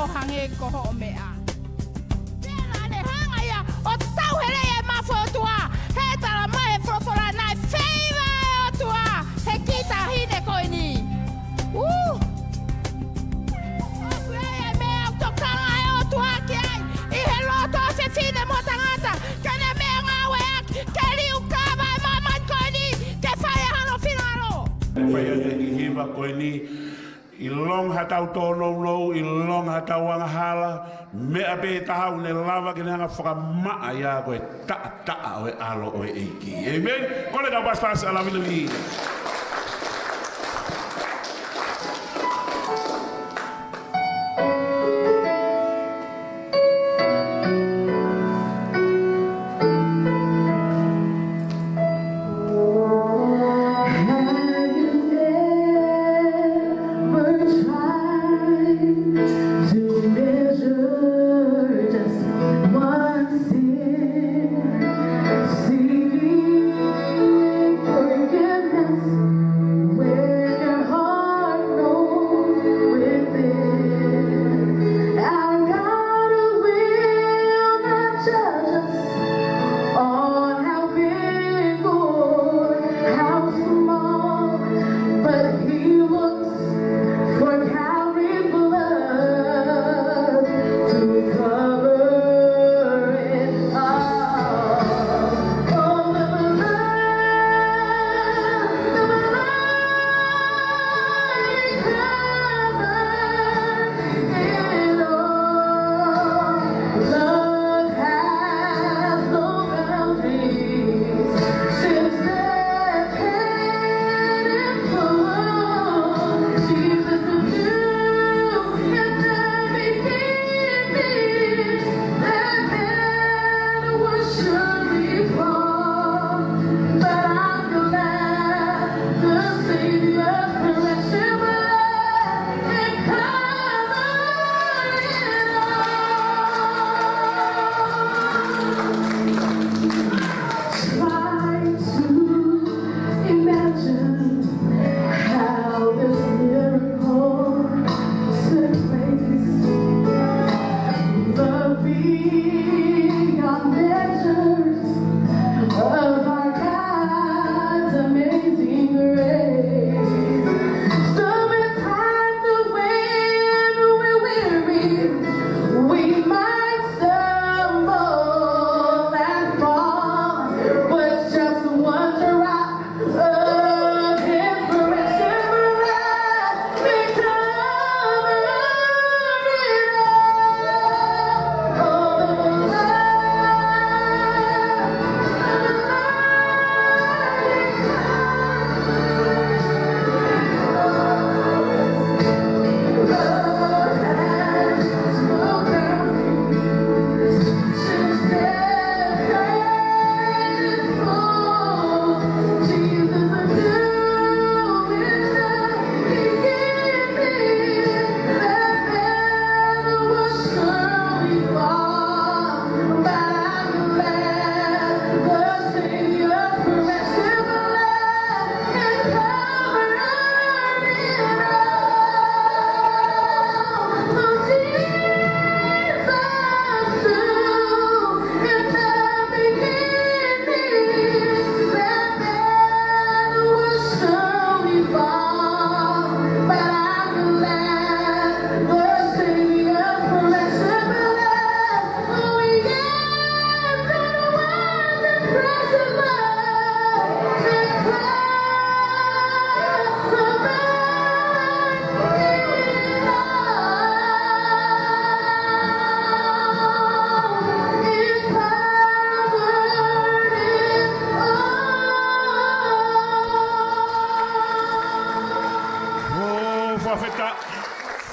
hange ko ho mea. Tēnā ne hanga ia o tau hele e mawhotua. He tala mai e whorofora nai wheiva e o tua. He kita hine koe ni. O kue e mea o tokanga e o tua ki ai. I he loto se fine mo tangata. Kene mea ngawe ak. Ke liu kawa e maman koe ni. Ke whae hano finaro. Whae e ki hiva koe ni. I long hatau tōnou nou, I long hatau anga hala, mea pe tahau ne lava ki nanga whakamaa ia koe taa o e alo o e eiki. Amen? Kone tau pas ala vilu.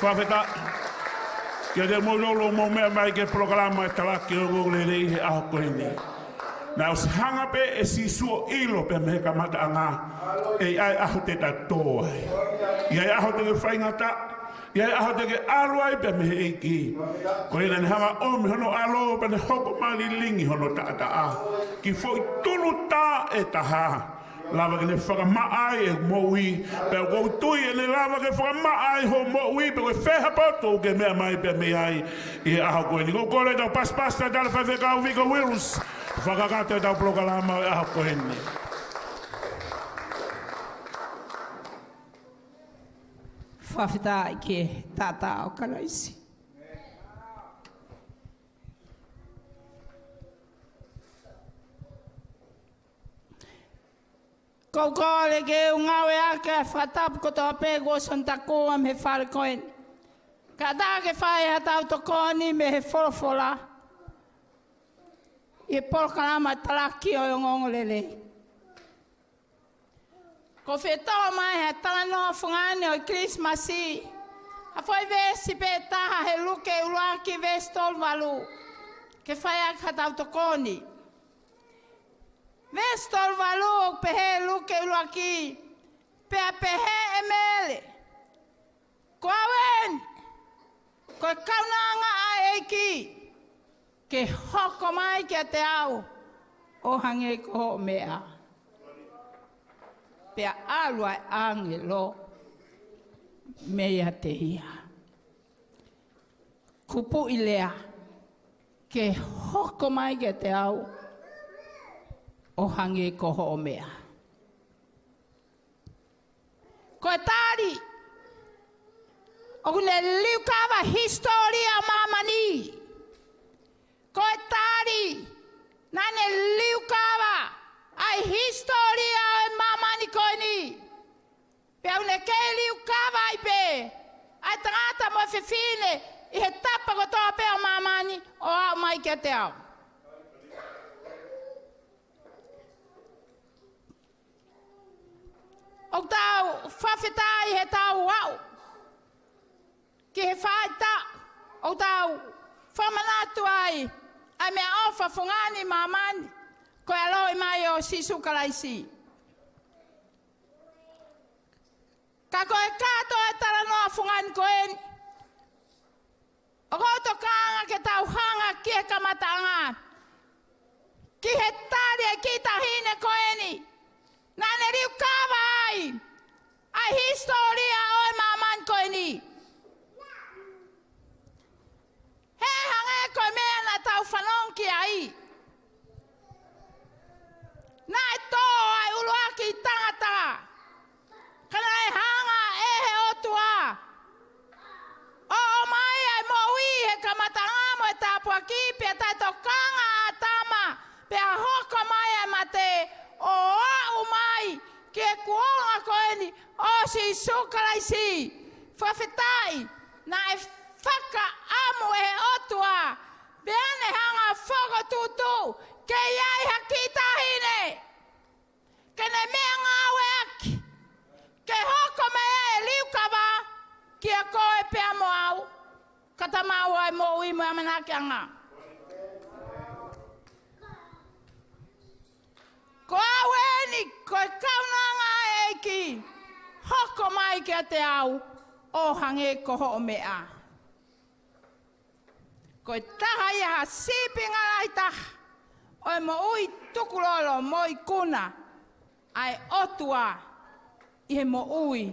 Whawheta, kia te mōrolo mō mea mai ke programa e talaki o ngōle rei he aho koe ni. Nā o si hanga pe e si suo ilo pe me kamata a ngā e ai aho te tatoa. I ai aho te ke whaingata, i ai aho te ke aluai pe me he eiki. Ko ina ni hanga omi hono alo pe ne hoko mali lingi hono taata a. Ki fwoi tunu tā e taha. lava ke le whakamaai e moui, pe o koutui e le lava ke whakamaai ho moui, pe koe wheha poto ke mea mai pe mea ai i aho koe ni. Ko kore tau paspasta tala whawhekau Vika Wills, whakakate tau prokalama i aho koe ni. Whawhita ke tata o karaisi. Kokole ke ungawe ake whatap ko toa pego sontako am he whare koen. Ka tā ke whae hatau to koni me he whorofola. I polokarama talaki o ngongo lele. Ko whetoa mai he talanoa whungane o Christmasi. A whai vesi pe taha he luke uruaki vestol walu. Ke whae ake hatau to koni. Vestol valu pehe luke uruaki, pea pehe emele. Ko awen, ko kaunanga a eki, ke hoko mai ke te au, o hange ko mea. Pea alua angelo, mea te hia. Kupu ilea, ke hoko mai ke te au, o hange ko ho mea. Ko e tāri, o kune liukawa historia mamani. Ko e tāri, nane liukawa ai historia o mamani ko ni. Pea une ke liukawa i pe, ai tangata mo whiwhine, i he tapa ko toa pe o mamani, o au mai ke te au. O tau whawhetai he tau wau. Ki he whaita, o tau whamanatu ai, ai mea ofa whungani mamani, ko e aloi mai o sisu karaisi. Ka koe kato e taranoa whungani koeni. O koto kaanga ke tau hanga ki he kamatanga. Ki he tari e ki tahine koeni. Nane riu kawa ai, ai historia o maman koe ni. He hange koe mea na tau whanonki ai. Nai tō ai uluaki tangata. Kana e hanga e he otua. O mai ai moui he kamatangamo e tāpua kipi e tai tokanga a tama. Pea hoko mai ai mate o au mai ke kuonga koeni o si sukaraisi whawhetai na e whaka amu e otua beane hanga whoko tutu ke iai haki tahine ke ne mea ngawe aki ke hoko me e liukawa ki a koe pea mo au kata mau ai mo ui mo amanaki anga. Ko aweni, ko kaunanga eiki, hoko mai ke te au, o hange ko ho mea. Ko taha ia sipinga lai taha, o mo ui tukulolo mo i kuna, ai otua, i he mo ui,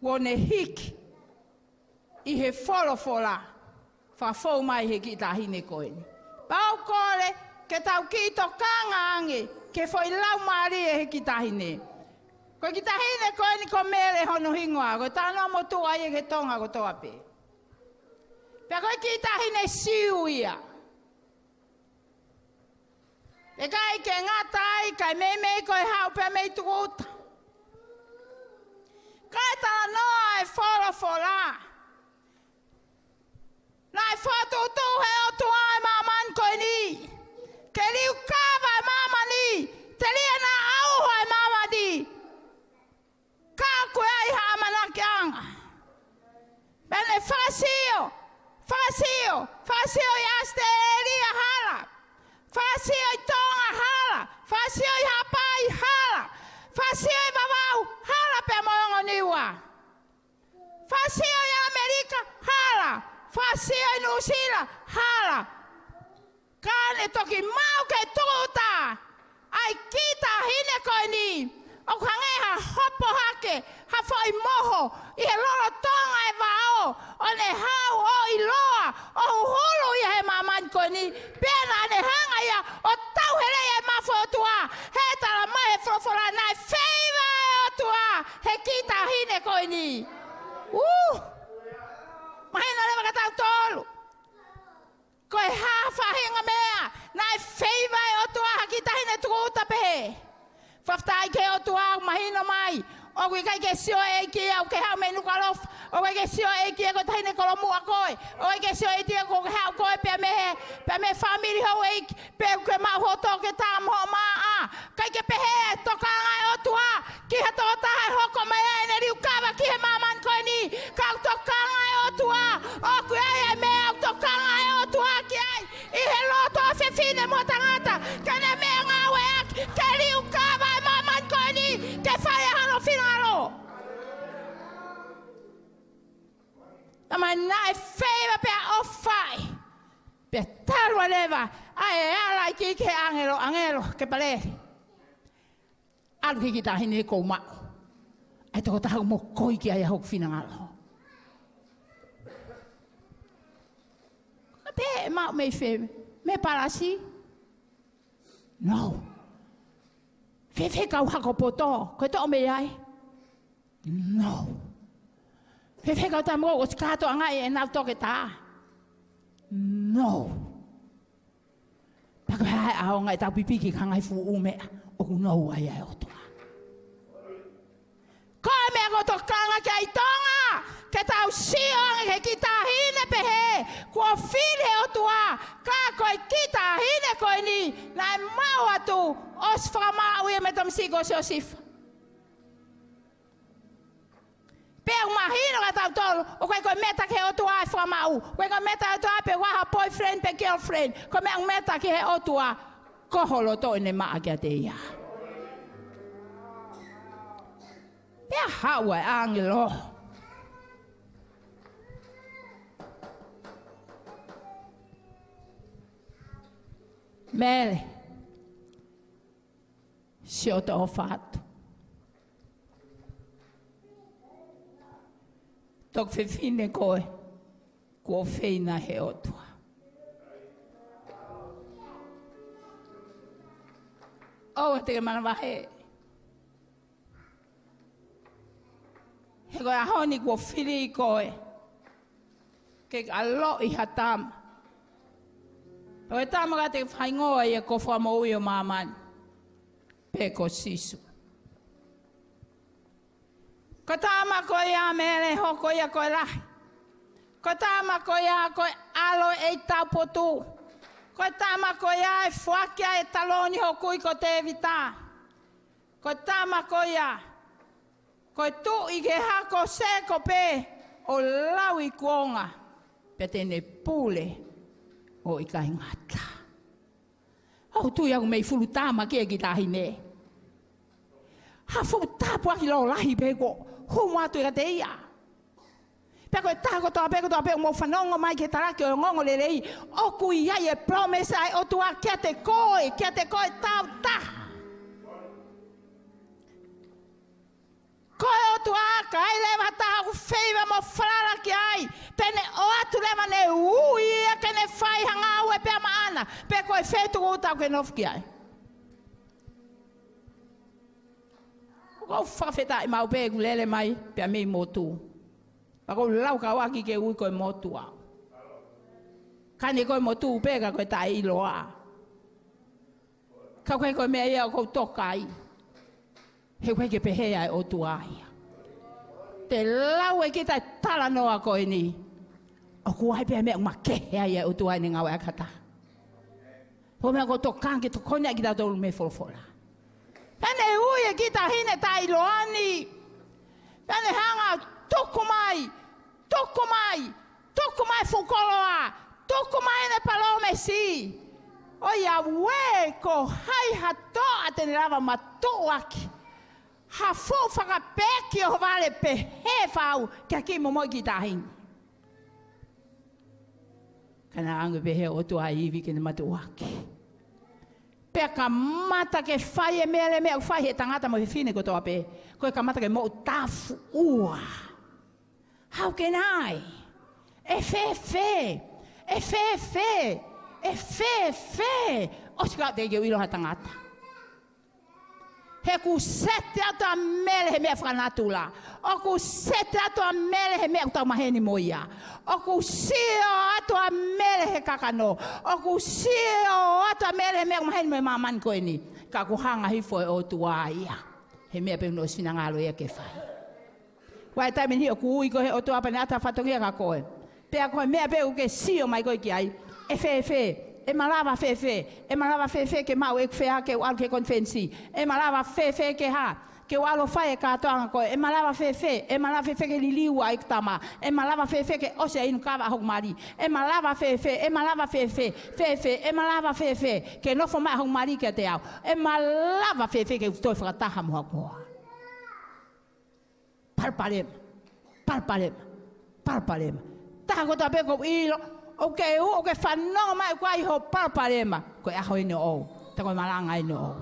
wone hiki, i he wholofola, whafou mai he ki tahine koeni. Pau kore, ke tau ki to kanga ange, ke foi lau maari e he ki tahine. Ko ki tahine koe ni ko mere hono hingoa, ko tano motu ai e ke tonga ko toa pe. Pea koe ki tahine siu ia. E kai ke ngata ai, kai mei koe hau pea mei tukuta. Kai tala noa e wholofola. Nai whatutu he o tuai maman koe ni. Ke liu kawa e mama ni, te lia na auho e mama ni. Ka koe ai haa manaki anga. Bene whasio i aste e ria hala. Whasio i tonga hala. Whasio i hapai hala. Whasio i wawau hala pe moongo niwa. Whasio i Amerika hala. Whasio i New Zealand hala. Kane toki mau ke tuta. Ai kita O kange ha hopo hake, ha foi moho, I he loro tonga e vao, o ne hau o I loa, o hulu I he maman koni, pena ne hanga ia, o tau hele e mafotua, he tala mai frofora nai, feiva e o tua, he kita hine koni. Mahina lewa katau tolu. Koe hafa hinga mea, nai feiva e o tua, hakita hine tukuta pehe. Whaftai ke o tua mahina mai. O kui kai ke sio e ki au ke hau menu kalof. O kui ke sio e ki e ko tahine kolo mua koe. O kui ke sio e tia ko hau koe pe me family hau e pe ke mau hoto ke tam ho maa. Kai ke pehe tokanga e o tua. Ki ha to taha hoko mea e ne riu kawa ki he maman koe ni. Kau tokanga e o tua. O kui ai e mea au tokanga e o tua ki ai. I he loto a fefine mo tangata. Kene mea ngau e ak. Ke riu kawa e maman koe ni. Ke whae hano finalo. Ama nai feiva pe a ofai. Pe talua leva. Ai e ala I ki ke angelo, ke paleri. Alu ki ki tahine e kou mao. Ai toko tahu mo koi ki ai hok finangalo. Pe mao me feiva. Me parasi? No. Fefe kau hako poto. Koe to me ai? No. Fefe kau tamu o skato angai e nau toke ta. No. Paka hai ao ngai tau pipiki kangai fu ume. O no ai ai o toa. Koe mea ko to kanga ki ai tonga. Ke tau sio ke kita hine pehe. Kua file o toa. Ka koe kita hine koe ni. Nai mau atu. Os whakamau e me tam siko se o sifa. Pea umahino ka tau tolu. O koe meta ke o tua e whakamau. Koe meta o tua pe waha boyfriend pe girlfriend. Koe mea meta ke he o tua. Koholo to ne maa kia te ia. Pea hawa e angelo. Mele. Se o te o whātu. Tok whewhine koe, kua wheina he otua. O, te ke mana wahe. He koe ahoni kua whiri I koe. Ke alo I hatama. Koe tamaka te whaingoa I a ko whamau I o mamani. Peko sisu. Ko tāma ko ia mele hoko ia koe lahi. Ko tāma ko ia koe alo e tau potu. Ko tāma ko ia e whakia e taloni hokui ko te vita. Ko tāma ko ia. Ko tu I ke hako se ko pe o lau I kuonga. Pe tene pule o I kai ngata. Au tu iau mei fulu tāma kia ki tahine. Ha fulu tāpua ki lau lahi peko. Humu atu I ka te ia. Peko e tāko toa peko mo whanongo mai ke taraki o ngongo le rei. Oku I ai e promesa ai o tua kia te koe tau taha. Koe o tua ka ai lewa taha ku feiva mo wharara ki ai. Pene o atu lewa ne ui ia ke ne whai hanga au e pia maana. Peko e whetu o tau ke nofu ki ai. Ko whawheta I mau pēku lele mai pia mei motu. Pako lau ka waki ke ui koe motu au. Kani koe motu pēka koe ta iloa. Ka koe mea ia kou toka ai. He koe ke pehea e o tuaia. Te lau e kita tala noa koe ni. O kuai pia mea makehea ia o tuai ni ngawe akata. Po mea ko tokangi to konya kita tolu me folfola. Pene ui e kita hine tai loani. Pene hanga toko mai fukoloa. Toko mai ne palome si. O ia we ko hai hatoa te rava matoaki. Ha fo whakapeki o vale pe he whau kia ki momo kita hine. Kana angu pe he o tua iwi ki ne matuaki. Pea ka mata ke whai e mea le mea whai he tangata mo he whine ko toa pe. Koe ka mata ke mo tafu ua. How can I? E fe. O sika te ke uiloha tangata. He ku sete ato a mele he mea whanatula. O ku sete ato a mele he mea utau maheni moia. O ku sio ato a mele he kakano. O ku sio ato a mele he mea maheni moia mamani koe ni. Ka ku hanga hifo e o tua ia. He mea pe uno sina ngalo ia ke whai. Wai taimin hi o ku ui ko he o tua pane ata whatongia ka koe. Pea koe mea pe u ke sio mai koe ki ai. E fe. E malava fe ke mau e fea ke wal ke konfensi. E malava fe ke ha. Ke walo fai ka toanga ko. E malava fe ke liliua ik tama. E malava fe ke ose inu kava hok mari. E malava fe. E malava fe ke no fo mai hok mari ke te au. E malava fe ke toi frataha mo ko. Palpalem. Ta ko ta be ko ilo. Okay, okay, whanonga mai kua iho parparema. Koe aho ino ou. Ta koe malanga ino ou.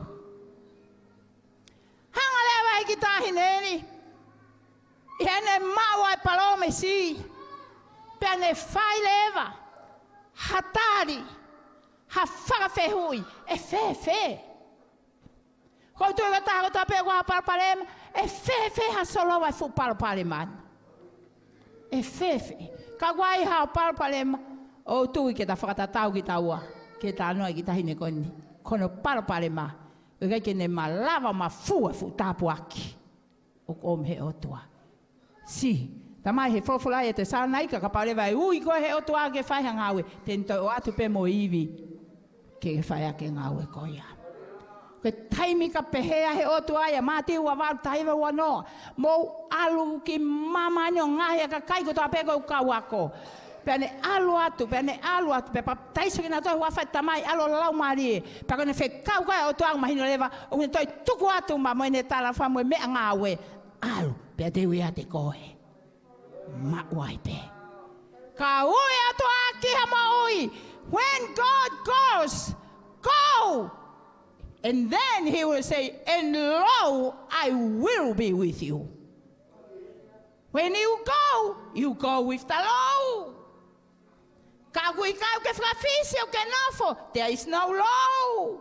Hanga lewa hiki tahineni. I hene maua e palome si. Pea ne whai lewa. Hatari. Ha whakawhehui. E fe. Koe tui ka taha ko ta pea kua parparema. E fe ha solowa e fu parparema. E fe. Ka kua iha parparema. O tui ke ta whakatatau ki ta ua. Ke ta anoa ki ta hine koni. Kono parapare ma. O kai ke ne malava ma fua fu tapu aki. O kom he otua. Si. Ta mai he frofula e te sana ika ka pare vai. Ui ko he otua ke whai hangawe. Tento o atu pe mo iwi. Ke whai ake ngawe ko ia. Ke taimi ka pehea he otua ia. Mati ua waru taiwa ua no. Mo alu ki mama nyo ngahi ka kai ko ta peko ukau ako. Pene alu atu, pe pa taisa kina toi wafai tamai alo lau mari. Pa kone fe kau kai o toang mahino leva, o kone toi tuku atu ma moene tala fa moe mea ngawe. Alu, pe te ui ate koe. Ma uai pe. Ka ui atu aki hama ui. When God goes, go! And then he will say, and lo, I will be with you. When you go with the law. Ka kui kau ke whakawhisi o ke nofo. There is no law.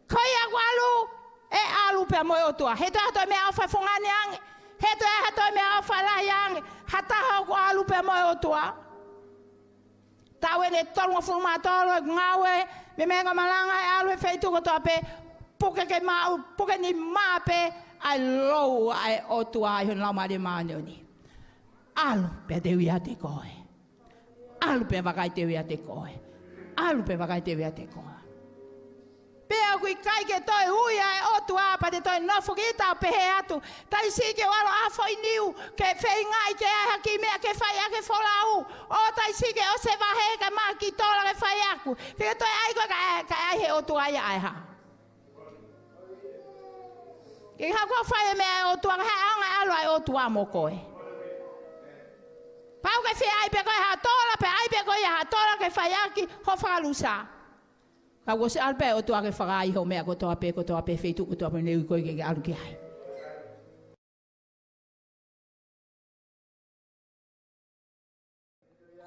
Koi awalu e alu pe moe o tua. He toa hatoi mea awhai whongani ange. He toa hatoi mea awhai lahi ange. Hataha o alu pe moe o tua. Tau ene tolunga fulma tolo e ngawe. Me menga malanga e alu e whaituko toa pe. Puke ke mau, puke ni maa pe. Ai lou ai o tua ai hon lau mare maaneo ni. Alu pe te ui ate koe. Alu pe wakai te ui ate koe. Alu pe wakai te ui ate koe. Pea kui kai ke toi ui ai o tua pa te toi nofo ki tau pehe atu. Tai si ke walo afoi niu ke whei ngai ke ai haki mea ke whai ake wholau. O tai si ke o se wahe ka maa ki tola ke whai aku. Ke toi ai koe ka ai he o tua ia ai ha. Ke hako whai mea o tua ka anga alu ai o tua mo koe. Pau ke whai ai pe koe ha tola pe ai pe koe ha tola ke whai aki ho whakalusa. Ka wo se alpe o tua ke whakai ho mea ko toa pe whaitu ko toa pe neu koe ke alu ki hai.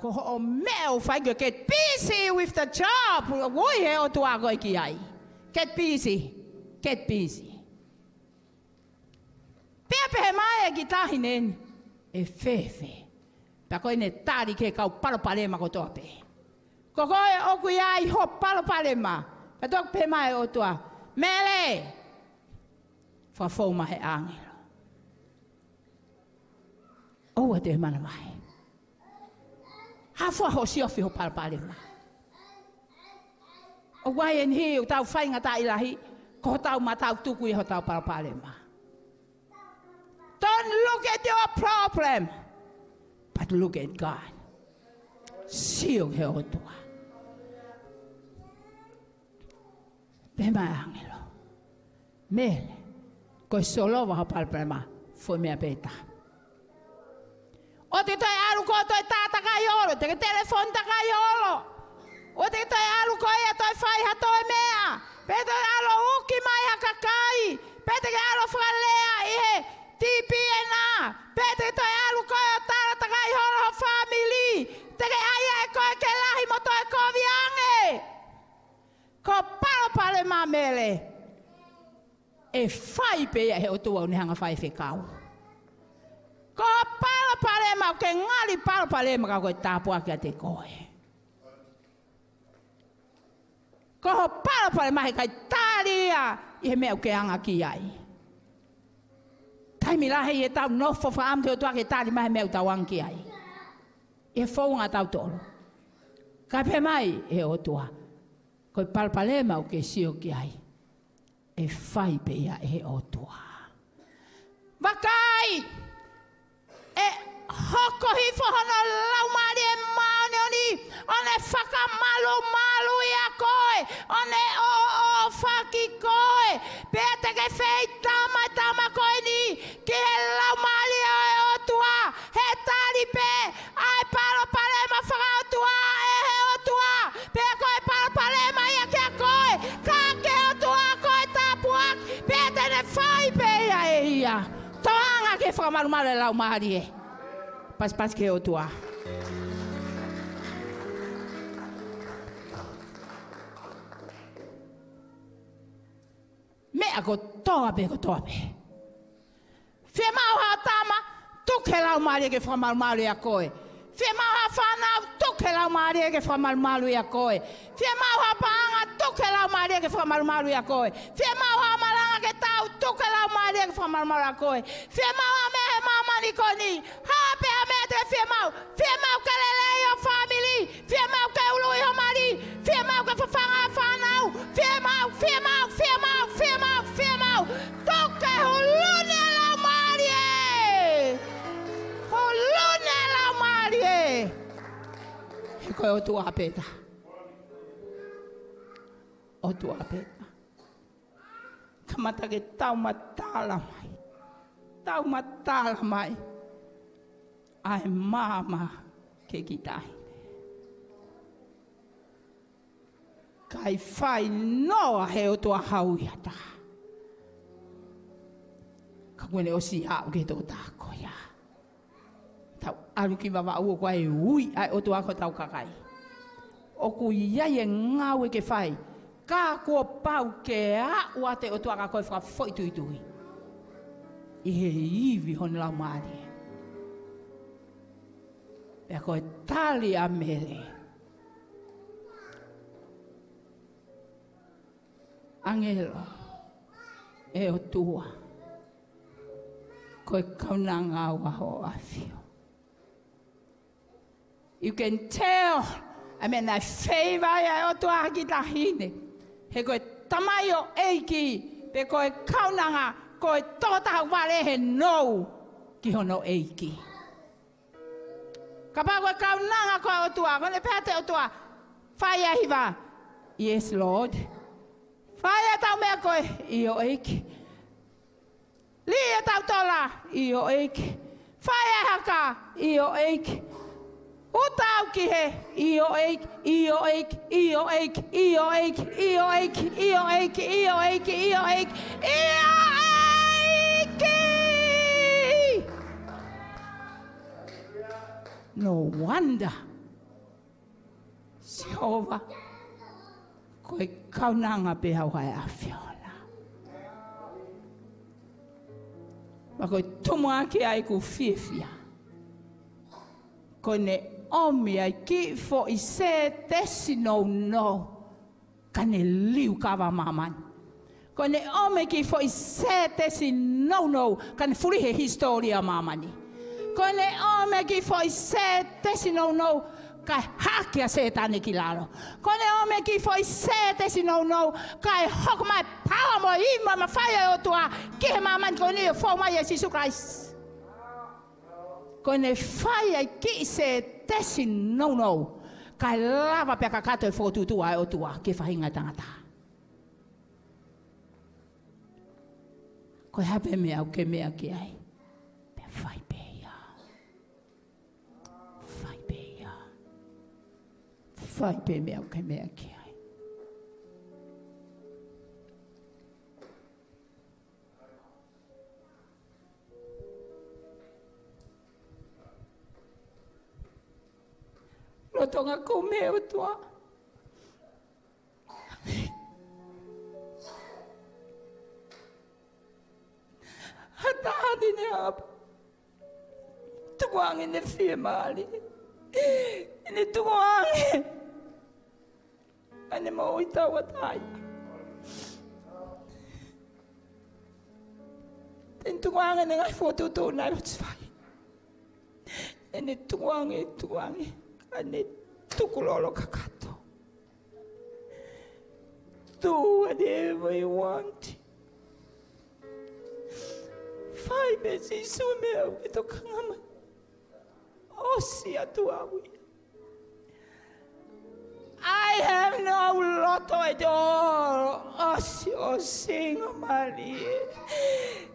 Ko o mea o whai get busy with the job. Woi he o tua koe ki hai. Get busy. Pea pehe mai e ki tahi neni. E whewhe. Pa koe ne tāri ke kau palopalema ko toa pe. Ko koe o kui ai ho palopalema. Pa toa pehe mai o toa. Mele! Whawhau mahe angelo. Oua te mana mai. Hafua ho siofi ho palopalema. O wai en hi o tau whainga ta ilahi. Ko tau matau tuku i ho tau palopalema. Don't look at your problem, but look at God. Sio he o tua. Pema angelo. Mele. Koe solova ha palprema. Foi mea peta. O te toi alu ko toi tata kai olo. Te telefon ta kai olo. O te toi alu ko ia toi fai hato e mea. Pete alo uki mai hakakai. Pete ke alo whakalea ihe tipi e nā. Pete toi alu koe o tāra takai horo ho family. Teke aia e koe ke lahi moto e kovi ange. Ko palo pale mamele. E fai pe ia he o tua ni hanga fai whekau. Ko palo pale ma ke ngali palo pale ma ka koe tāpua kia te koe. Ko palo pale ma he kai tāria i he mea ke anga ki ai. Taimi lahi e tau nofo whaam te o tua ke tāri ma he mea tau anki ai. E whaunga tau tolo. Kai pe mai e o tua. Koe palo pale ma ke sio ki ai. E fai pe ia e o tua. Wakai! E hoko hifo hono lau mari e maone oni. One whaka malu ia koe. One o whaki koe. Pea teke whei tama koe ni. Ki he lau mari e o tua. He tari pe. Ai palo pale ma whaka o tua. E he o tua. Pea koe palo pale ma ia kia koe. Ka ke o tua koe tapuak. Pea tene whai pe ia e ia. Toanga ke whakamaru e lau mari e. Pas ke o tua. Mea ko toa pe. Fie mau ha tama, tuke lau mari ke whamaru a koe. Fie mau ha whanau, tuke lau mari ke whamaru a koe. Fie mau ha paanga, tuke lau mari ke whamaru a koe. Fie mau ha maranga ke tau, tuke lau mari ke whamaru a koe. Fie mau ha mehe mamani koni, ha pea mea te fie mau ke lelei o family, fie mau ke ului ho mari, fie mau ke whawhanga whanau, fie mau, tuke hulune lau mari e! Hulune lau mari e! He koe o tua apeta. O tua apeta. Kamata ke tau matala mai. Ai mama ke kitai. Kai whai noa he o tua hauiata. Ka kwene o si hau ke tō tāko ia. Tau aru ki wawa ua koe ui ai o tua ko tau kakai. O ku iai e ngau e ke whai. Ka kua pau ke a ua te o tua ka koe whakafoi tuitui. I he iwi hon lau maari. Pea koe tali a mele. Angelo. E o tua. Koe kaunanga ua ho afio. You can tell. I mean, I favor ya o tua haki tahine. He koe tamai o eiki. Pe koe kaunanga. Koe tōtaha wale he nou ki hono eiki. Ka pā koe kaunanga koe o tua, kone pēte o tua. Whaia hiwa. Yes, Lord. Whaia tau mea koe i o eiki. Lia tau tola i o eiki. Whaia haka i o eiki. Utau ki he i o eiki, i o eiki, i o eiki, i o eiki, i o eiki, i o eiki, i o eiki, i o eiki, i o eiki. No wonder. Jehova, koe kaunanga pe hau hai awhiona. Ma koe tumu aki ai ku whiwhia. Koe ne omi ai ki fo i se tesi no. Ka ne liu kawa mamani. Koe ne omi ki fo i se tesi no. Ka ne furi he historia mamani. Koe ne ome ki fo i se tesi no, kai hakia se tane ki laro. Koe ne ome ki fo i se tesi no, kai hoko mai pawa mo i ma mawhaia o tua, ki he mamani koe ne o fo mai e Sisu Christ. Koe ne whaia ki se tesi no, kai lava pia kakato e fo tutua e o tua, ki whahinga tangata. Koe hape mea au ke mea ki ai. Pea whai pe. Whai pe mea o kai mea ki ai. tonga ko me o tua. Hata ne ap. Tuang ne fie mali. Ne tuang. Ane mo ita watai. En tuang ne ngai foto to na tsfai. Ene tuang. Ane tukulolo kakato. Do whatever you want. Fai besi sumeu ito kangama. Osi atuawi. I have no lotto at all. Osi ngamali.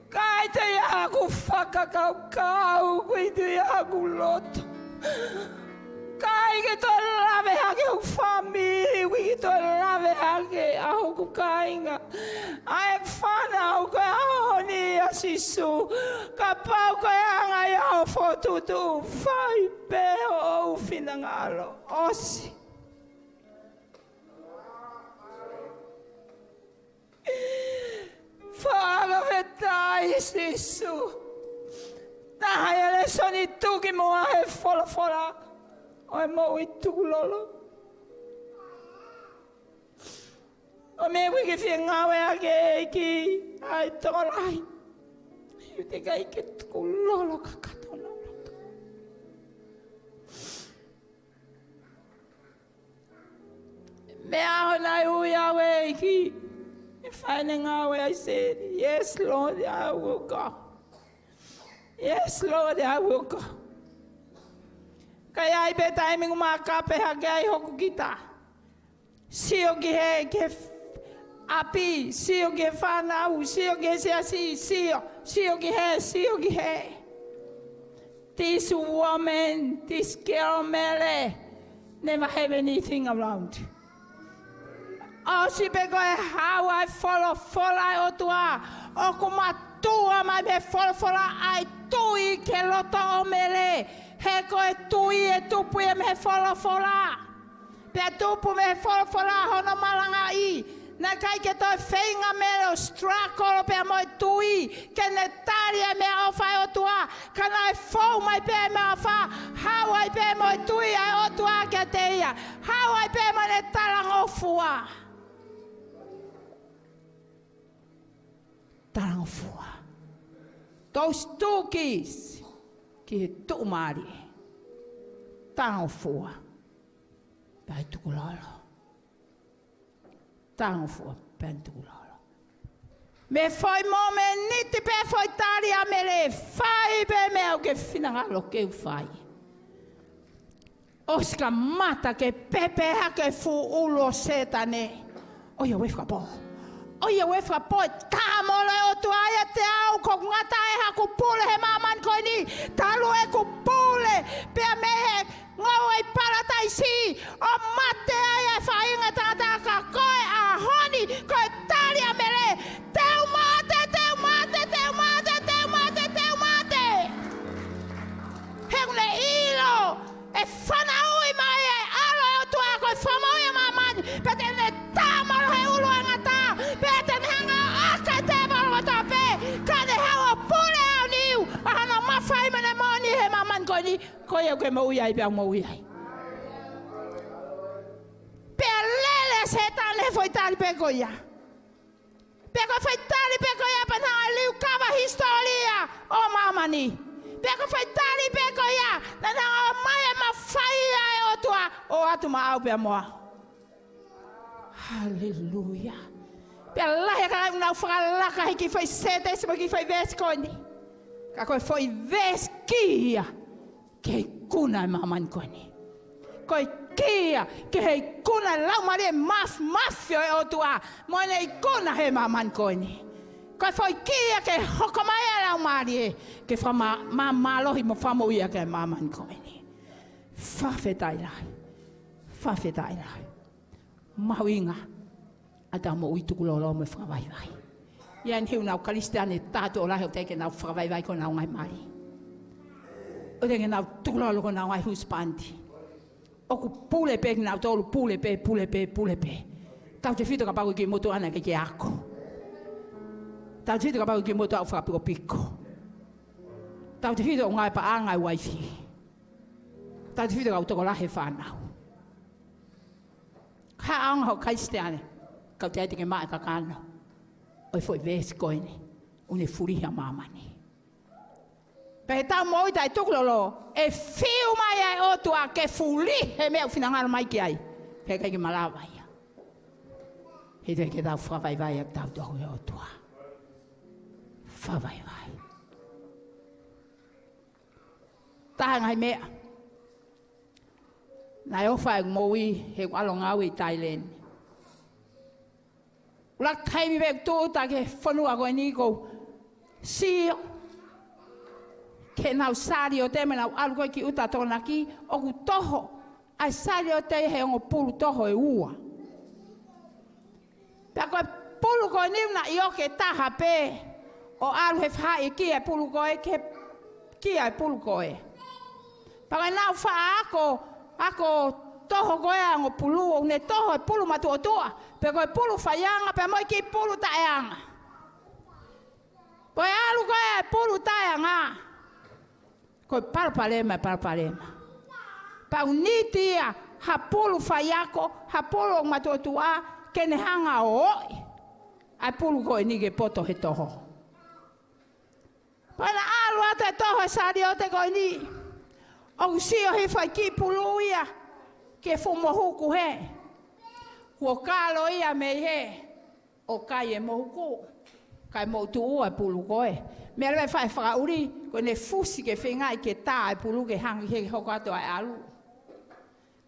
Kahit ay ako fakakau kuito ako lotto. Kahit ito lave hake ang family, ito lave hake ako kainga. Ay fana ako ako ni asisu. Kapag kaya ngayon fotutu, fai peo finangalo. Osi. Fala vetai asisu. Tahayale soni tuki mo ahe fola. Oi mo itu lolo. O me we ke ngawe age ki ai tolai. Eu te gai ke tu lolo kakatono. Me ahona uya ki. If I ngawe I said, yes Lord, I will go. Yes Lord, I will go. Kaya ibe timing umakape hagay hoku kita. Siyo gihe ke api, siyo gihe fanau, siyo gihe siasi, siyo gihe. This woman, this girl Mele, never have anything around. Oh, she be going how I follow otua. O kuma tua mai be follow I tui ke loto o Mele. He koe tui e tupu e me wholofola. Pea tupu me wholofola hono malanga i. Na kai ke toi whainga mele o strakolo pea moe tui. Ke ne tari e mea awhai o tua. Kana e whau mai pea mea awha. Hau ai pea moe tui ai o tua ke te ia. Hau ai pea moe ne tarang o fua. Tarang o fua. Those two keys. Ki tu mari. Tang fua. Pai tu kulalo. Tang fua pai tu kulalo. Me foi momen niti pe foi tari a mele. Fai pe me au ke finangalo ke fai. Oska mata ke pepe ha ke fu ulo setane. Oia we frapo. Oia we frapo tamole o tu aya te au ko ngata e ha ku pule he maman ko ni talu e ku pule pe me he ngau e parataisi o mate aya fa inga tata ka ko a honi ko tali a mele teu mate he le ilo e fana ui mai e alo e o tu a ko fama ui maman pe te ne tamalo he ulo ngata pe te hanga aka te balo ta pe ka de hawa pule au niu ana mafai mane moni he maman ko ni ko ye ke mo uyai pe mo uyai pe lele setan le foi tal pe ko ya pe ko foi tal pe ko ya pa na liu kava historia o mamani pe ko foi tal pe ko ya na na mai ma fai ai o tua o atu ma au pe mo haleluya pe la ya ka na fala ka que foi sete se que foi ves koni ka ko foi ves kia que kuna maman koni ko kia que kuna la mare mafia o tua mo nei kuna he maman koni ko foi kia que hokoma era mare que fa malo hi mo famo ia que maman koni fa fetai mawinga ata mo uitukulolo me fa vai yan hiu na kristane tato la he teke na fa vai ko na ngai mari o teke na tukulolo ko na ngai husbandi Oku pule pe na tolu pule pe. Tau te fito ka pau ki moto ana ke ako. Tau te fito ka pau ki moto au fa piko. Tau te fito ngai pa anga wifi. Tau te fito ka utoko la he whanau. Ka anga ho kaisteane. Kau te aiti ke mai ka kano. Oi foi vesi koini. Une furiha mamani. Pe tau moi tai tukulolo. E fiu mai ai otua ke fuli. He mea ufinangana mai ki ai. He kai ki malawa ia. He te ke tau whawaiwai ak tau tohu e otua. Whawaiwai. Taha ngai mea. Nai ofa e ngoi he walongau i Thailand. Ulak taimi vek tūta ke whanua koe ni kou sio. Ke nau sari o te me nau alu koe ki uta tōna ki oku toho. Ai sari o te he ongo pulu toho e ua. Pea koe pulu koe niuna i o ke taha pe. O alu he whai ki e pulu koe ke ki e pulu koe. Paka nau wha ako toho koe ango pulu o ne toho e pulu matu o tua. Pe koe pulu whaianga, pe moi ki pulu taeanga. Koe alu koe e pulu taeanga. Koe parapalema. Pa unitia ha pulu whaiako, ha pulu o matu o tua, kene hanga o oi. Ai pulu koe ni ke poto he toho. Pana alu ate toho e sari o te koe ni. O sio he whai ki pulu ia, ke fumohuku he. Kua kālo ia mei he, o kai e mohuku, kai moutu ua pulu koe. Mea lewe whai whakauri, koe ne fusi ke whengai ke tā e pulu ke hangi he hoko ato ai alu.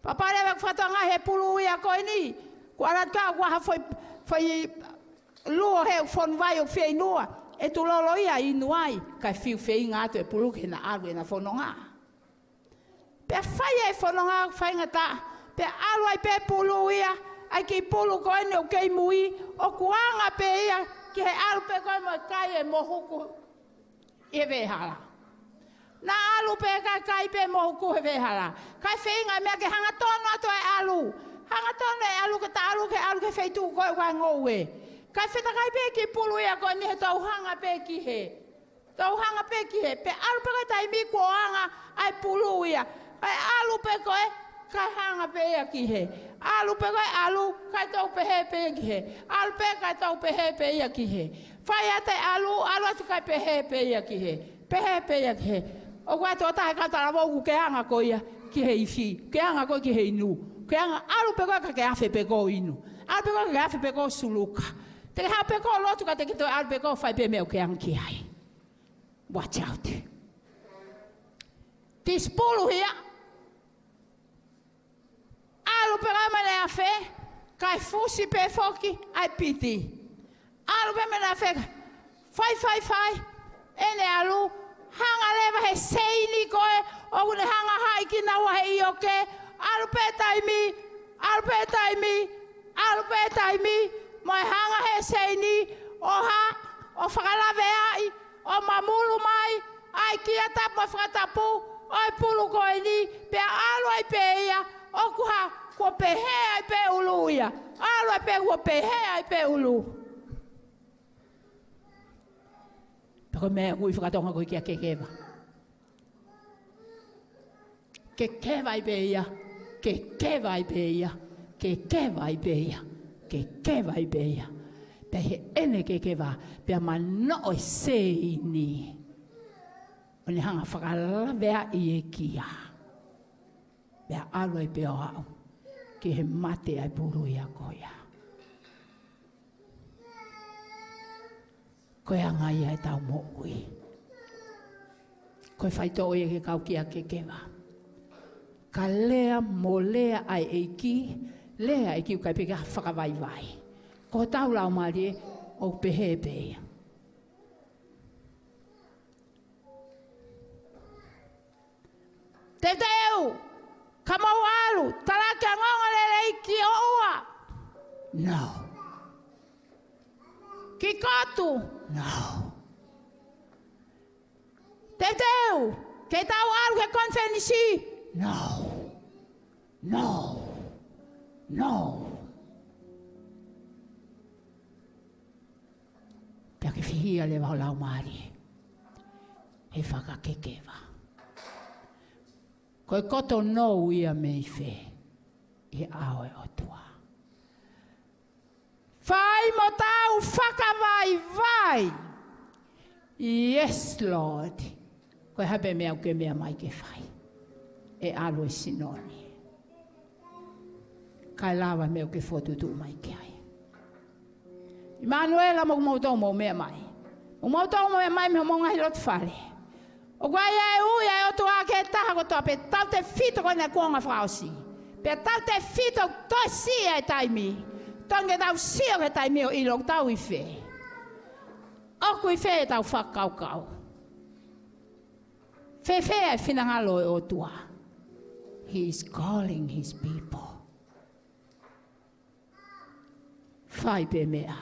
Papa lewe whatonga he pulu ia koe ni, kua ratka kua ha whai lua he whonwai o whai nua, e tu lolo ia inuai, kai whiu whenga ato e pulu ke na alu e na whanonga. Pea whai e whanonga whai ngata, pea alu ai pe pulu ia, ai ki pulu koe ne o kei mui, o kuanga pe ia, ki he alu pe koe mo kai e mohuku e vehala. Na alu pe kai pe mohuku e vehala. Kai whenga mea ke hanga tono ato e alu. Hanga tono e alu ke ta alu ke wheitu koe koe ngoue. Kai wheta kai pe ki pulu ia koe ni he tau hanga pe ki he. Tau hanga pe ki he. Pe alu pe koe tai mi kua hanga ai pulu ia. Kai alu pe koe, kai hanga pe ia ki he. Alu pe koe alu, kai tau pehe pe ki he. Alu pe kai tau pehe pe ia ki he. Whai ate alu atu kai pehe pe ia ki he. Pehe pe ia ki he. O kua tō tahe katara moku ke anga koe ia ki he iwhi. Ke anga koe ki he inu. Ke anga alu pe koe ka ke awhi pe ko inu. Alu pe koe ka ke awhi pe ko suluka. Te hao pe ko lotu ka te ki toi alu pe ko whai pe meo ke anga ki hai. Watch out. Tis pulu hia. Alu pe koe mene a whe, kai fusi pe foki, ai piti. Alu pe mene a whe, whai, ene alu, hanga lewa he seini koe, o kune hanga haiki na wahe i oke, alu pe taimi, moi hanga he seini, o whakalawe ai, o mamulu mai, ai kia tap mo whakatapu, oi pulu koe ni, pe alu ai pe ia, o kuha, kua pehe ai pe ulu ia. Alu ai pe kua pehe ai pe ulu. Pako mea ngui whakatonga koe kia kekewa. Kekewa ai pe ia. Kekewa ai pe ia. Kekewa ai pe ia. Kekewa ai pe ia. Pe he ene kekewa. Pe mano o seini. O ne hanga whakalawea i e kia. Pe alu ai pe o au. Ki he mate ai puru ia koia. Koe anga ia e tau mo'ui. Koe whaito oia ke kau kia ke kewa. Ka lea mo lea ai eiki, lea eiki ukai peke whakawaiwai. Ko tau lau marie o pehe pehe. Te teu! Kamau alu, talake angonga lele ki oua. No. Ki kotu. No. Te teu, ke tau alu ke konfenisi. No. No. Pia ke fihia le wau lau maari. He whakakekewa. Koe koto no ia mei whe. I aoe o tua. Whai mo tau whakawai. Yes, Lord. Koe habe mea uke mea mai ke whai. E alo e sinoni. Kai lawa mea uke whotutu mai ke ai. Emanuela mo kumautou mo mea mai. O kumautou mo mea mai me mo ngahi lotu whare. O kwa ia e ui e o tua ke taha ko toa pe tau te fito koe na kuonga whausi. Pe tau te fito toi si e taimi. Tonge tau si o ke taimi o ilo tau i whe. Oku i whe e tau whakaukau. Whe e whinangalo e o tua. He is calling his people. Whai pe mea.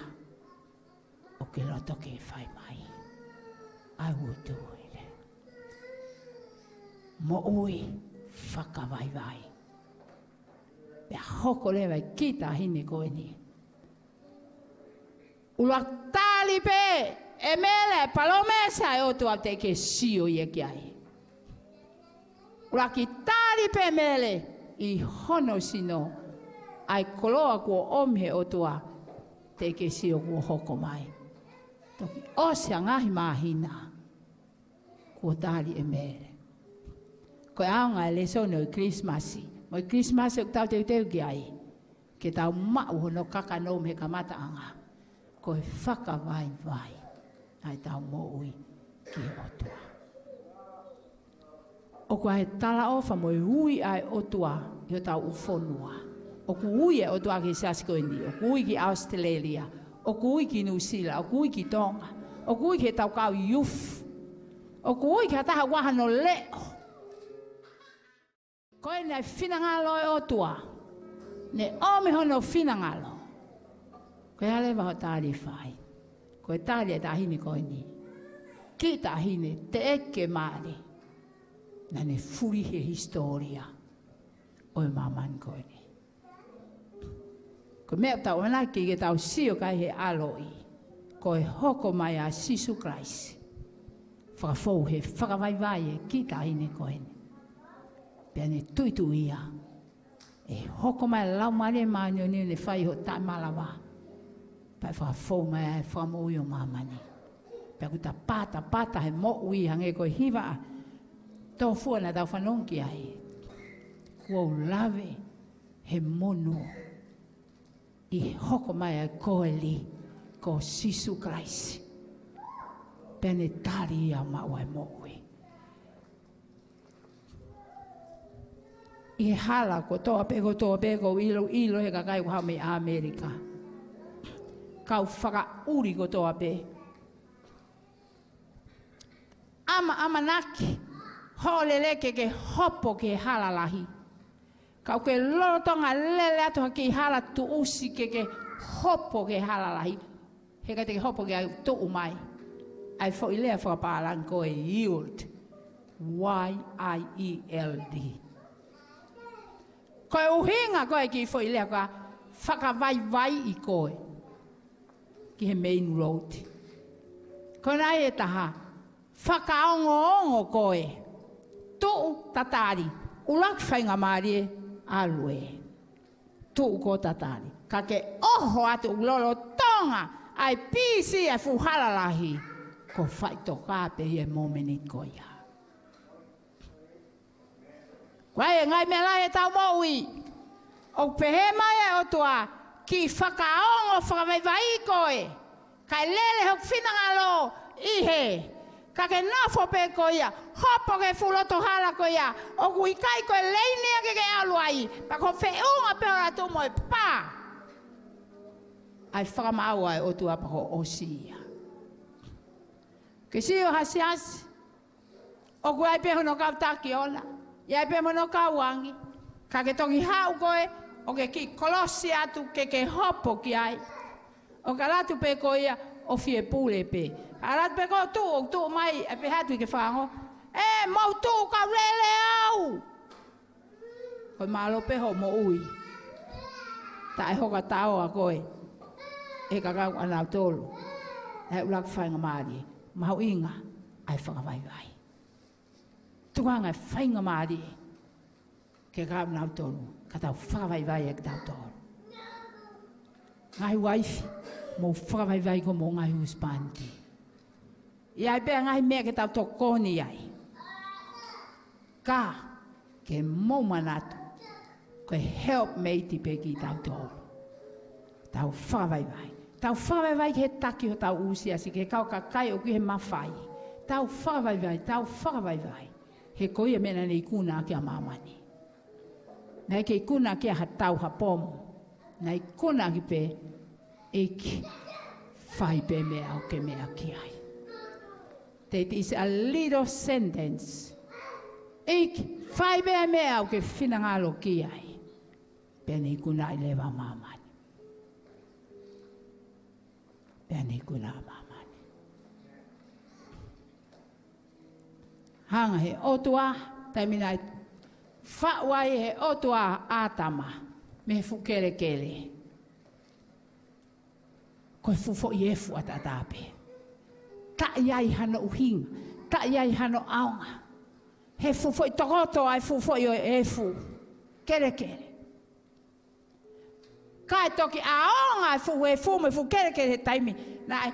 O ke loto ke whai mai. I will do it. Mo ui whakawaiwai. Pea hoko lewa i kita hine koe ni. Ula tali pe e mele palomesa e o tua te ke sio i e kiai. Ula ki tali pe mele i hono sino ai koloa kua omhe o tua te ke sio kua hoko mai. Toki osea ngahi mahina kua tali e mele. Koe aonga e lesono i Christmasi. Mo i Christmasi o tau teu ki ai. Ke tau mau hono kaka no me kamata anga. Koe whaka vai. Ai tau mo ui ki otua. O kua he tala ofa mo i ui ai otua i o tau ufonua. O ku ui e otua ki Saskoini. O ku ui ki Australia. O ku ui ki New Zealand. O ku ui ki Tonga. O ku ui ki tau kau youth. O ku ui ki hataha wahano leo. Koe nei whinangalo e otua. Ne ome hono whinangalo. Koe ale waho tāri whai. Koe tāri e tāhine koe ni. Ki tāhine te eke maari. Na ne furi he historia. O e mamani koe ni. Koe mea tau anaki ke tau sio kai he aloi. Koe hoko mai a Sisu Christ. Whakafou he whakawaiwai e ki tāhine koe ni. Pea ne tuitu ia. E hoko mai lau mare maanio ni ne whai ho tai malawa. Pai whakafou mai e whakamui o mamani. Pea kuta pata he mo ui hange koe hiwa. Tō fua na tau whanongi ai. Kua lave he mono. I hoko mai e koe li. Ko Sisu Christ. Pea ne tari ia maua e mo ui. I hala ko toa peko ilo he kakai ko hame Amerika. Kau whaka uri ko toa pe. Ama naki. Hole ke hopo ke hala lahi. Kau ke lolotonga lele atoha ki hala tu usi ke hopo ke hala lahi. He ka te hopo ke tu umai. Ai fo ilea whakapalang ko e yield. Y-I-E-L-D. Koe uhinga koe ki fo ilea koa whakawai i koe. Ki he main road. Koe nai e taha. Whakaongo koe. Tuu tatari. Ulak whainga maari e alue. Tuu ko tatari. Ka ke oho atu lolo tonga. Ai pisi e fuhalalahi. Ko whaito kāpe i e momeni koia. Wai ngai me lai e tau moui. O pehe mai e o tua ki whakaongo whakawaiwai koe. Kai lele hok whinangalo ihe. Ka ke nofo pe koia. Hopo ke fuloto hala koia. O kui kai koe leinia ke aluai. Pa ko whiunga pe ora tu mo e pā. Ai whakamaua e o tua pa ko osia. Ke si o hasi. O kui ai pe hono kau taki ola. Ia pe mono kawangi. Ka ke tongi hau koe. O ke ki kolosi atu ke hopo ki ai. O ka latu pe koia o fie pule pe. Ka latu pe koe tu mai e pe hatu i ke whango. E mau tu ka lele au. Koe malo peho mo ui. Ta e hoka tao a koe. E kakau anau tolu. E ulak whainga maari. Mau inga. Ai whakawai vai. Tuanga e whainga maari. Ke kakau anau tolu. Katau whakawai vai e katau tolu. Ngai waifi. Mo whakawai vai ko mo ngai huspanti. Iai pēr ngai mea ke tau tokoni ai. Ka. Ke mo manatu. Koe help meiti pe ki tau tolu. Tau whakawai vai. Tau whakawai vai ke he taki o tau usia si ke kau kakai o ki he mawhai. Tau whakawai vai, tau whakawai vai. He koia mena nei kuna ki a mamani. Nei ke kuna ki a hatau ha pomo. Nei kuna ki pe eki whai pe mea o ke mea ki ai. That is a little sentence. Eki whai pe mea o ke whinangalo ki ai. Pēnei kuna i lewa mamani. Pēnei kuna mamani. Hanga he otua, taimina i whawai he otua ātama, me fukere kele. Koe fufo i efu atatape. Ta iai hano uhinga, ta iai hano aunga. He fufo i tokoto ai fufo i efu. Kere kere. Kai toki aonga e fu me fu kere kere taimi na ai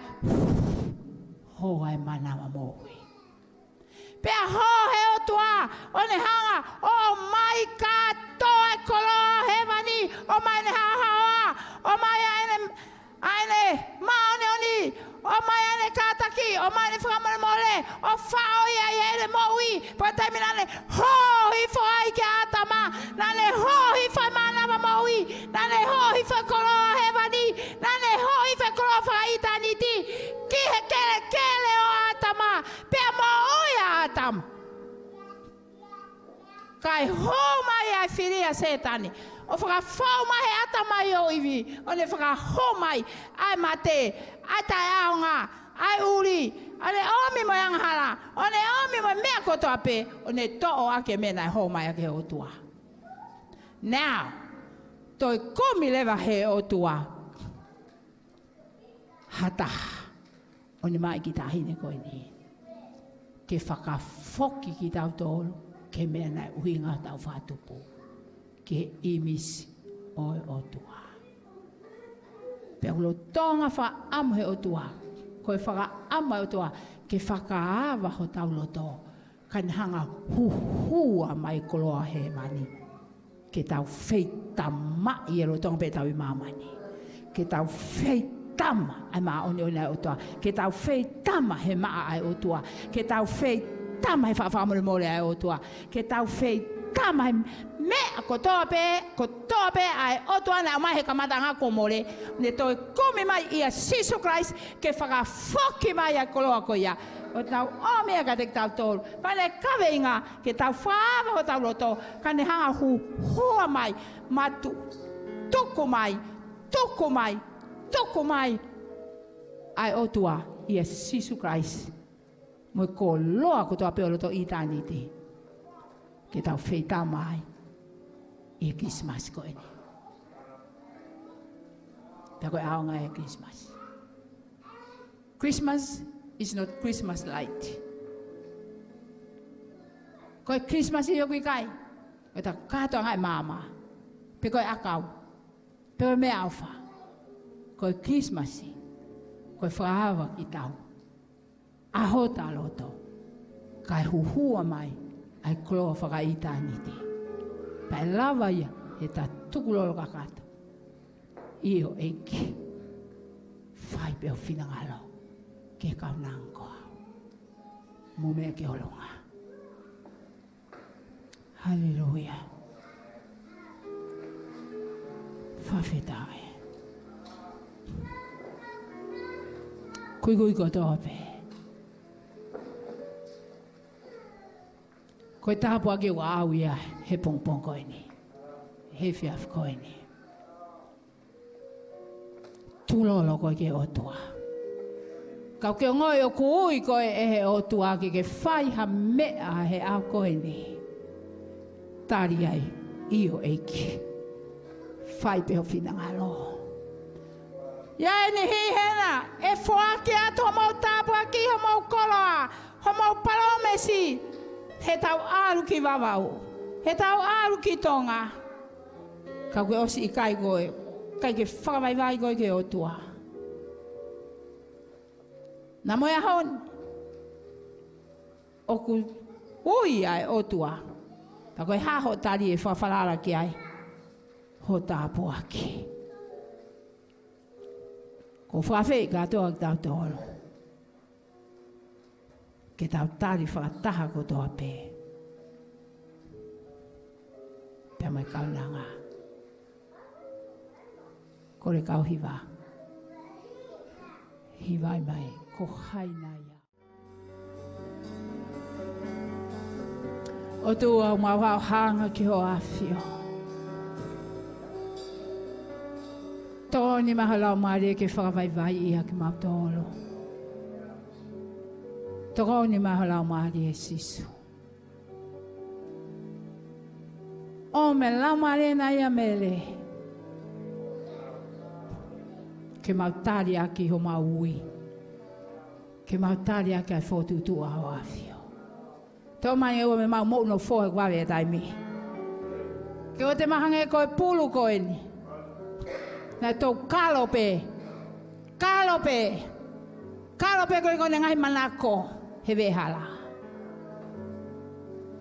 ho ai mana mamoi pe ho he otua one hanga oh my god to e kolo hevani o mai ne ha o mai ane maone oni o mai ane kataki o mai ne framale mole o fao ya ele moi pa taimi nane ho hi fo ai ke atama nane ho hi fa mana mamoi nane ho hi fa kolo hevani nane ho hi fa kolo fa itaniti ki he kele o atama pe mo oia atam kai ho mai ai firia setani o whaka whau mai atama i o iwi o ne whaka ho mai ai mate ai tai aonga ai uri o ne omi mo yanghara o ne omi mo mea koto ape o ne to'o ake mena ho mai ake o tua now toi komi lewa he o tua hata o ne mai ki tahine koe ni ke whakafoki ki tau tolu ke mea nai uhinga tau whatupu ke imisi oi o tua pe ulo tonga wha amu he o tua koe whaka ama o tua ke whakaawa ho tau loto kan hanga huhua mai koloa he mani ke tau feitama i ero tonga pe tau i mamani ke tau feitama ai maa oni ona o tua ke tau feitama he maa ai o tua ke tau feitama he whaafamole mole ai o tua ke tau feitama he mea kotoa pe ai o tua na mai he kamatanga komole ne toi komi mai ia Sisu Christ ke whakafoki mai ai koloa ko ia o tau o mea ka te tau tolu pane kawe inga ke tau whaava o tau loto kane hanga hua mai matu tuku mai ai o tua ia Sisu Christ mo ko loa ko toa pe o loto itaniti ke tau feita mai i Christmas ko eni ta koe aonga e Christmas is not Christmas light. Koe Christmas i yoku i kai. Koe ta kato ngai mama. Pe koe akau. Pe koe me alfa. Koe Christmas i. Koe whaawa i tau. Aho ta loto. Kai huhua mai. Ai kloa whakaita niti. Pai lava ia. He ta tukulolo kakata. Io eiki. Whai peo whinangalo. Ke kau nangko. Mumea ke holonga. Hallelujah. Whawhetai. Kui ko tope. Koe tapu ake wa au ia he pongpong koe ni. He fiaf koe ni. Tulolo koe ke otua. Kau ke ngoi o kui koe e he otua ke whai ha mea he au koe ni. Tari ai Io eiki. Fai pe o fina ngalo. Ia ni hi hena. E fuaki ato mau tapu aki ho mau koloa. Ho mau palomesi. He tau aru ki wawau. He tau aru ki tonga. Ka koe osi i kai koe. Kai ke whakawaiwai koe ke o tua. Nā moe ahon. Oku ui ai o tua. Ta koe haho tari e whawharara ki ai. Ho tāpu aki. Ko whawhi ka toa ki tau tōro. Ke tau tari whakataha ko toa pē. Pea mai kaunanga. Kore kau hiwa. Hiwai mai, ko haina ia. O tu au mawao hanga ki ho awhio. Tōni mahalau maare ke whakawaiwai ia ki mautolo. Tōni mahalau maare e sisu. O me lau maare na ia mele. Ke mautari aki ho maui. Ke mautari aki ai whotutu a ho awhio. Tō mai ewa me mau mou no fōe wawe e taimi. Ke o te mahanga e koe pulu koe ni. Nā tō kalope. Kalope. Kalope koe kone ngai manako. He wehala.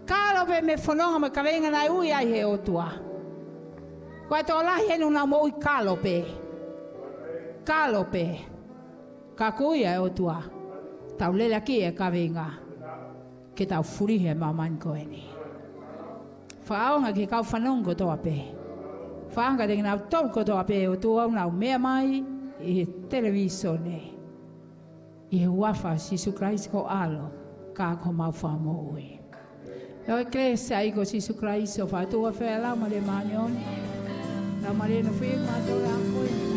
Kalope me whanonga me kawenga nai ui ai he otua. Koe tō lahi enu nā mo ui kalope. Kalope. Ka kui ai otua. Tau lele ki e kawenga. Ke tau furihe mamani koe ni. Whaonga ki kau whanongo toa pe. Whaanga te ngā tauko toa pe o tō au nau mea mai i he televisone. I he wafa Sisu Christ ko alo ka ko mau whamo ui. Eo e kresa i ko Sisu Christ o whātua whea lau ma le manioni. Lau ma le no whiu mātou la koe.